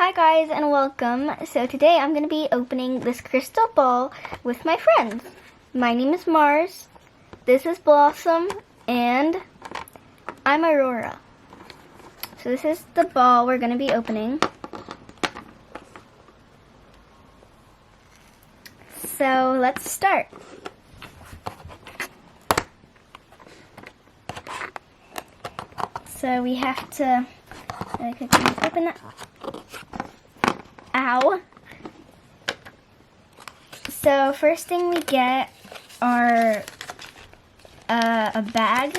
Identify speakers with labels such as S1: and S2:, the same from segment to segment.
S1: Hi guys and welcome. So today I'm going to be opening this crystal ball with my friends. My name is Mars, this is Blossom, and I'm Aurora. So this is the ball we're going to be opening. So let's start. So we have to open that. Ow. So first thing we get are a bag,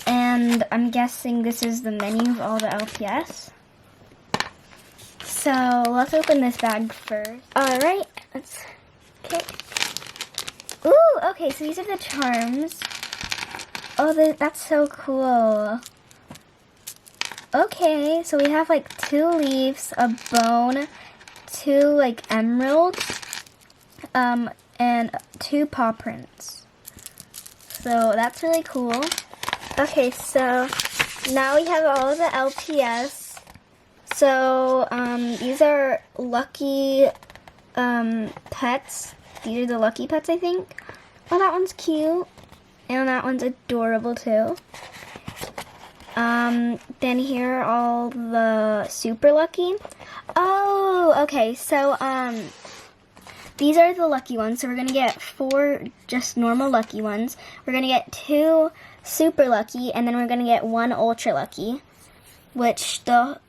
S1: and I'm guessing this is the menu of all the LPS. So let's open this bag first. Alright, okay. Ooh, okay, so these are the charms. Oh, that's so cool. Okay, so we have like 2 leaves, a bone, 2 like emeralds, and 2 paw prints. So that's really cool. Okay, so now we have all of the LPS. So these are lucky pets. These are the lucky pets, I think. Oh, that one's cute. And that one's adorable too. Then here are all the super lucky. Oh, okay, so, these are the lucky ones. So we're gonna get 4 just normal lucky ones. We're gonna get 2 super lucky, and then we're gonna get 1 ultra lucky. Which the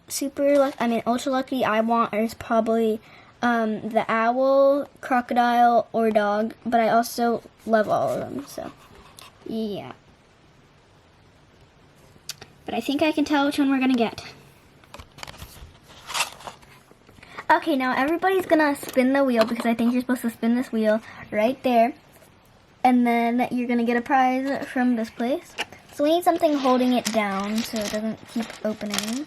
S1: ultra lucky I want is probably, the owl, crocodile, or dog. But I also love all of them, so, yeah. But I think I can tell which one we're gonna get. Okay, now everybody's gonna spin the wheel because I think you're supposed to spin this wheel right there. And then you're gonna get a prize from this place. So we need something holding it down so it doesn't keep opening.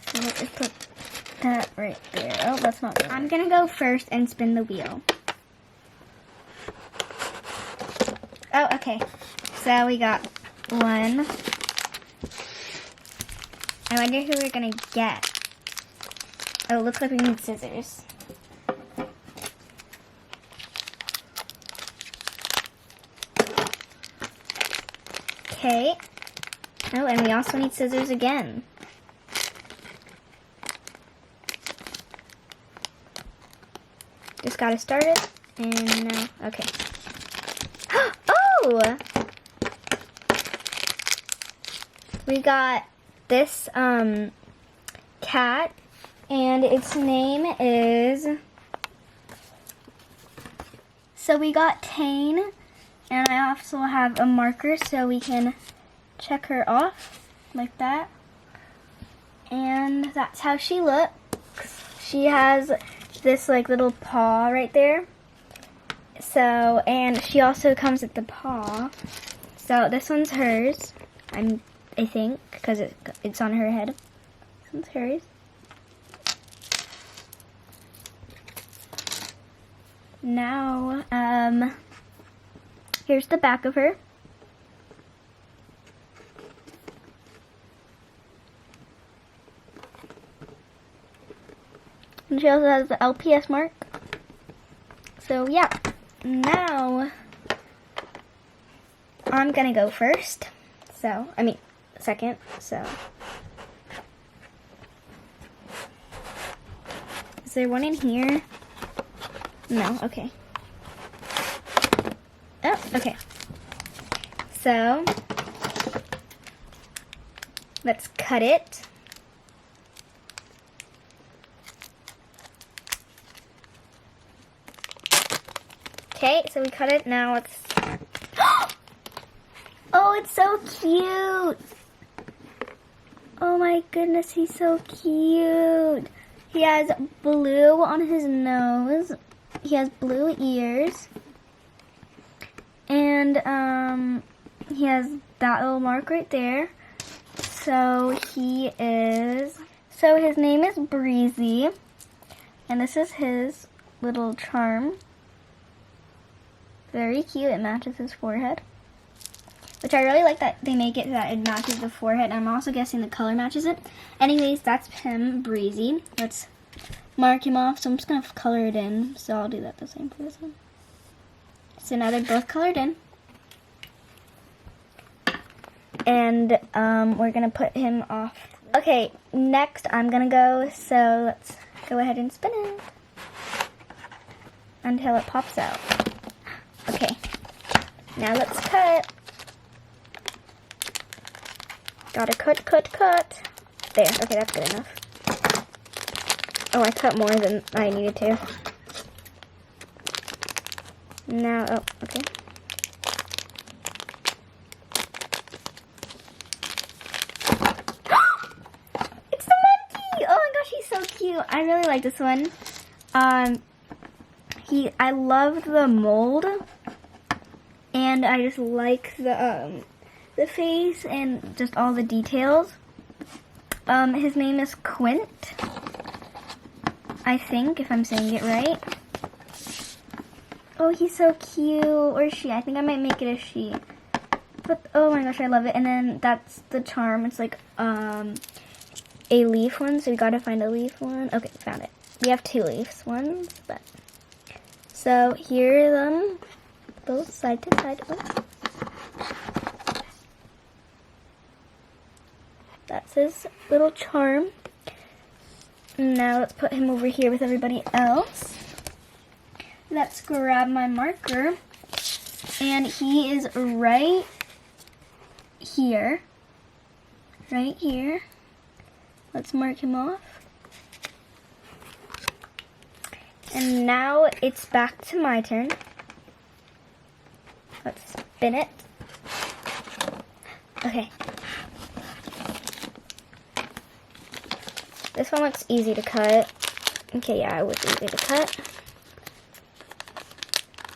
S1: So let's just put that right there. Oh, that's not good. I'm gonna go first and spin the wheel. Oh, okay. So we got 1. I wonder who we're gonna get. Oh, it looks like we need scissors. Okay. Oh, and we also need scissors again. Just gotta start it, and now, okay. Oh! We got this cat, and its name is, so we got Tane, and I also have a marker so we can check her off like that, and that's how she looks. She has this like little paw right there, so, and she also comes with the paw. So this one's hers, I think, because it's on her head. This one's hers. Now, here's the back of her. And she also has the LPS mark. So, yeah. Now, I'm gonna go first. So, second, so. Is there one in here? No, okay. Oh, okay. So, let's cut it. Okay, so we cut it, now let's... Oh, it's so cute! Oh my goodness, he's so cute. He has blue on his nose. He has blue ears. And he has that little mark right there. So his name is Breezy. And this is his little charm. Very cute, it matches his forehead. which I really like that they make it so that it matches the forehead. I'm also guessing the color matches it. Anyways, that's him, Breezy. Let's mark him off. So I'm just going to color it in. So I'll do that the same for this one. So now they're both colored in. And we're going to put him off. Okay, next I'm going to go. So let's go ahead and spin it until it pops out. Okay, now let's cut. Gotta cut. There, okay, that's good enough. Oh, I cut more than I needed to. Now, oh, okay. It's the monkey! Oh my gosh, he's so cute. I really like this one. I love the mold. And I just like the face and just all the details. His name is Quint, I think, if I'm saying it right. Oh, he's so cute. Or she. I think I might make it a she. But, oh my gosh, I love it. And then that's the charm. It's like a leaf one, so we gotta find a leaf one. Okay, found it. We have 2 leaves ones, but... So, here are them. Both side to side. Oh. That's his little charm. Now let's put him over here with everybody else. Let's grab my marker. And he is right here. Right here. Let's mark him off. And now it's back to my turn. Let's spin it. Okay. This one looks easy to cut. Okay, yeah, it was easy to cut.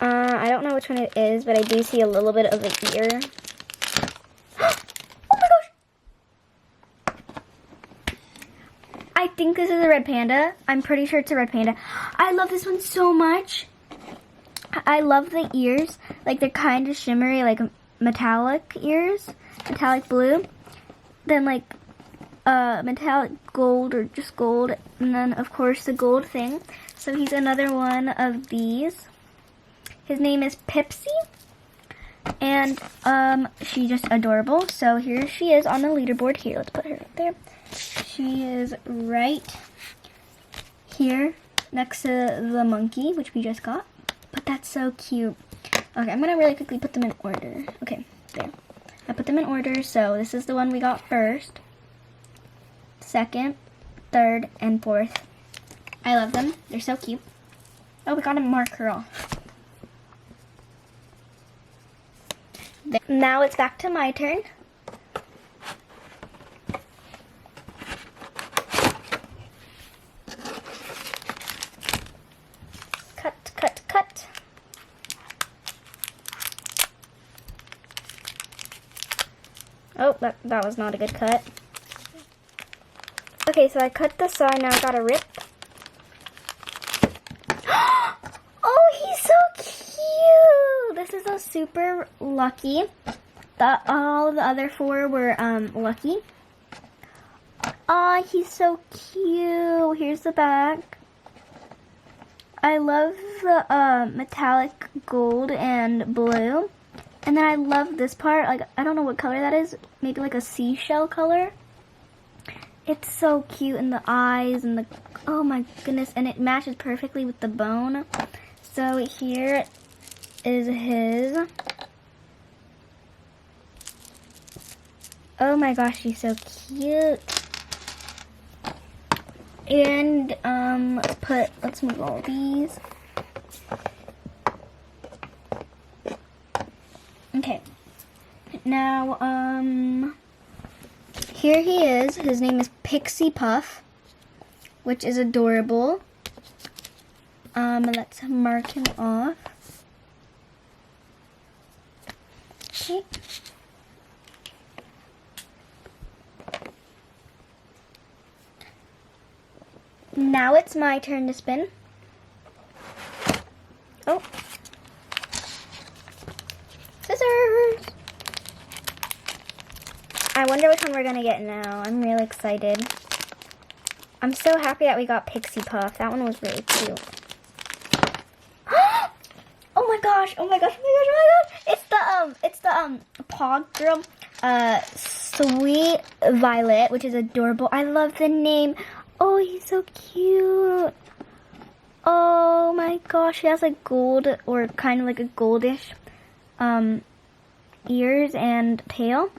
S1: I don't know which one it is, but I do see a little bit of an ear. Oh my gosh! I think this is a red panda. I'm pretty sure it's a red panda. I love this one so much. I love the ears. Like, they're kind of shimmery, like metallic ears. Metallic blue. Then, like, metallic gold or just gold. And then, of course, the gold thing. So he's another one of these. His name is Pipsy. And, she's just adorable. So here she is on the leaderboard. Here, let's put her up there. She is right here next to the monkey, which we just got. But that's so cute. Okay, I'm going to really quickly put them in order. Okay, there. I put them in order, so this is the one we got first, second, third, and fourth. I love them. They're so cute. Oh, we got a marker off. There. Now it's back to my turn. Cut. Oh, that was not a good cut. Okay, so I cut the side, now I gotta rip. Oh, he's so cute! This is a super lucky. All the other 4 were lucky. Aw, he's so cute. Here's the back. I love the metallic gold and blue. And then I love this part. Like, I don't know what color that is. Maybe like a seashell color. It's so cute. And the eyes and the... Oh my goodness. And it matches perfectly with the bone. So here is his... Oh my gosh, he's so cute. And let's move all these. Okay. Now, here he is. His name is Pixie Puff, which is adorable. Let's mark him off. Okay. Now it's my turn to spin. Oh. Scissors! wonder which one we're gonna get now. I'm really excited. I'm so happy that we got Pixie Puff. That one was really cute. Oh my gosh, oh my gosh, oh my gosh, oh my gosh. It's the Pog Girl, Sweet Violet, which is adorable. I love the name. Oh, he's so cute. Oh my gosh, he has like gold, or kind of like a goldish, ears and tail.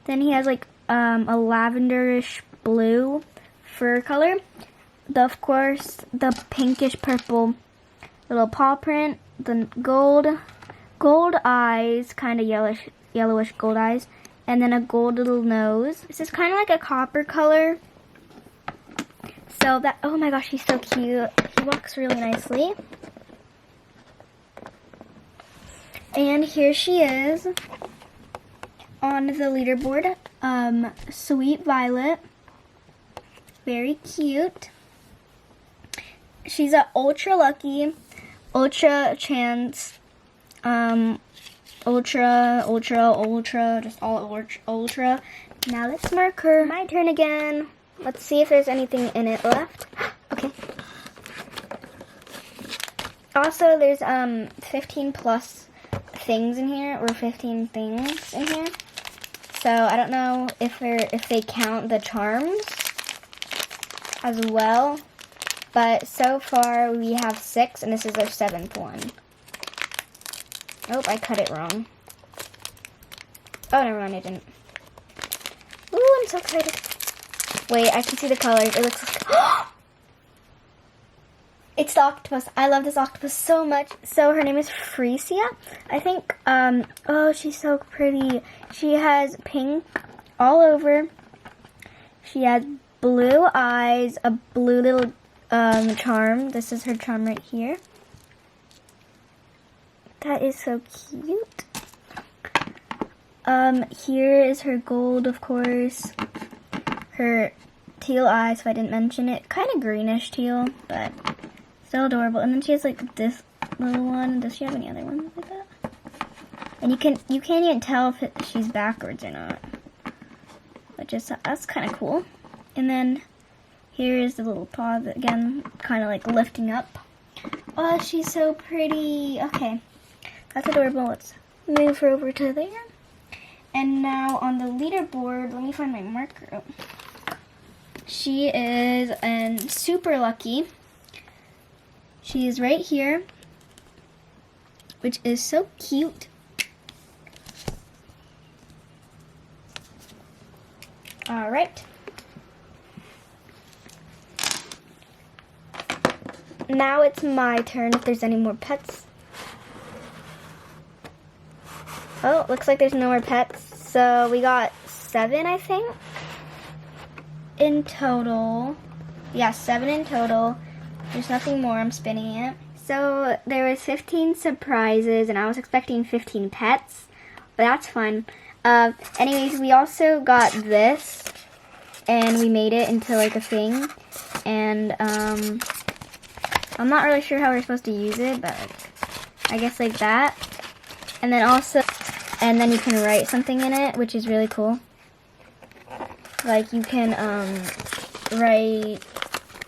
S1: Then he has like, a lavenderish blue fur color. Of course, the pinkish purple little paw print. The gold eyes, kind of yellowish gold eyes, and then a gold little nose. This is kind of like a copper color. So that, oh my gosh, he's so cute. He walks really nicely. And here she is on the leaderboard. Sweet Violet. Very cute. She's a ultra lucky, ultra chance, ultra, just all ultra. Now let's mark her. My turn again. Let's see if there's anything in it left. Okay. Also, there's 15 plus things in here, or 15 things in here. So I don't know if they count the charms as well. But so far we have 6, and this is our 7th one. Oh, I cut it wrong. Oh, never mind, I didn't. Ooh, I'm so excited. Wait, I can see the colors. It looks like... It's the octopus. I love this octopus so much. So her name is Freesia, I think. Oh, she's so pretty. She has pink all over. She has blue eyes, a blue little charm. This is her charm right here. That is so cute. Here is her gold, of course. Her teal eyes, if I didn't mention it. Kind of greenish teal, but still adorable. And then she has like this little one. Does she have any other ones like that? And you can't even tell if she's backwards or not. But just, that's kind of cool. And then here is the little paw that, again, kind of like lifting up. Oh, she's so pretty. Okay, that's adorable. Let's move her over to there. And now on the leaderboard, let me find my marker. Oh. She is super lucky. She is right here, which is so cute. All right. Now it's my turn if there's any more pets. Oh, looks like there's no more pets. So we got 7, I think, in total. Yeah, 7 in total. There's nothing more. I'm spinning it. So there was 15 surprises, and I was expecting 15 pets, but that's fun. Anyways, we also got this, and we made it into like a thing. And I'm not really sure how we're supposed to use it, but I guess like that. And then also, and then you can write something in it, which is really cool. Like you can write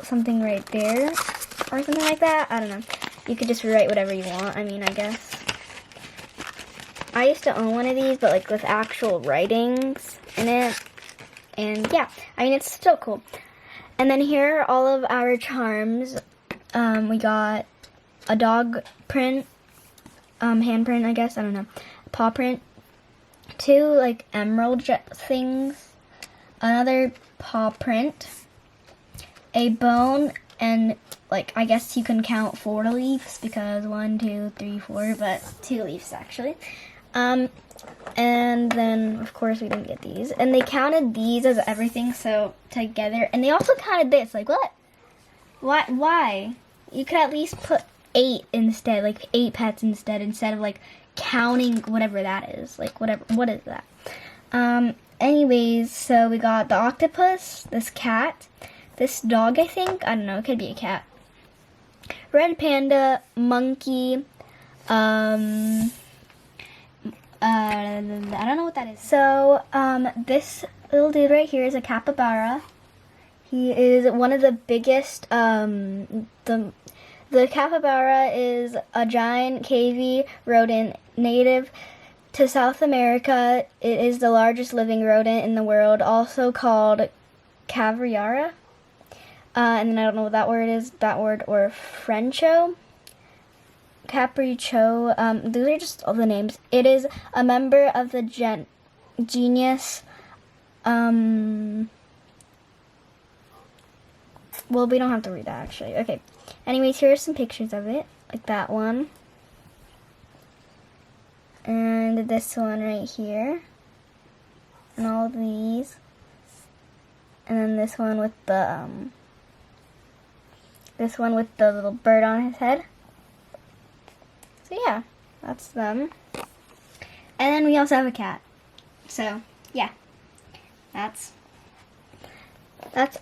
S1: something right there, or something like that. I don't know. You could just write whatever you want. I mean, I guess. I used to own one of these, but like with actual writings in it. And yeah, I mean, it's still cool. And then here are all of our charms. We got a dog print, hand print, I guess, I don't know, paw print, 2 like emerald things, another paw print, a bone, and like, I guess you can count 4 leaves because 1, 2, 3, 4, but 2 leaves actually. And then of course we didn't get these, and they counted these as everything, so together, and they also counted this. Like, what? Why? You could at least put 8 instead, like 8 pets instead of like counting whatever that is. Like, whatever, what is that? Anyways, so we got the octopus, this cat, this dog, I think, I don't know, it could be a cat, red panda, monkey, I don't know what that is. So, this little dude right here is a capybara. He is one of the biggest, the capybara is a giant cavy rodent native to South America. It is the largest living rodent in the world, also called Cavriara. And then I don't know what that word is, or Frencho. Capriccio, those are just all the names. It is a member of the genus, well, we don't have to read that actually. Okay, anyways, here are some pictures of it, like that one. And this one right here. And all these. And then this one with the, little bird on his head. So yeah, that's them. And then we also have a cat. So yeah, that's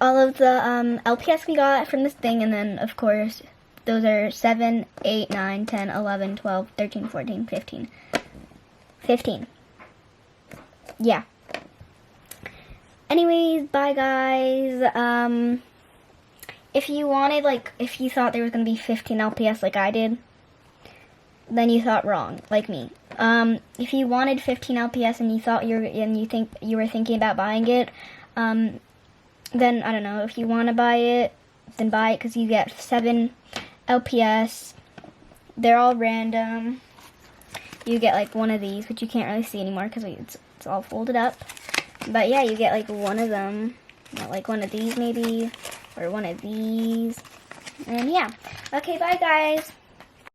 S1: all of the LPS we got from this thing. And then of course those are 7, 8, 9, 10, 11, 12, 13, 14, 15. 15. Yeah. Anyways, bye guys. If you wanted, if you thought there was gonna be 15 LPS like I did, then you thought wrong, like me. If you wanted 15 LPS and you were thinking about buying it, then I don't know. If you want to buy it, then buy it because you get 7 LPS. They're all random. You get like one of these, which you can't really see anymore because it's all folded up. But yeah, you get like one of them, like one of these maybe, or one of these. And yeah. Okay, bye guys.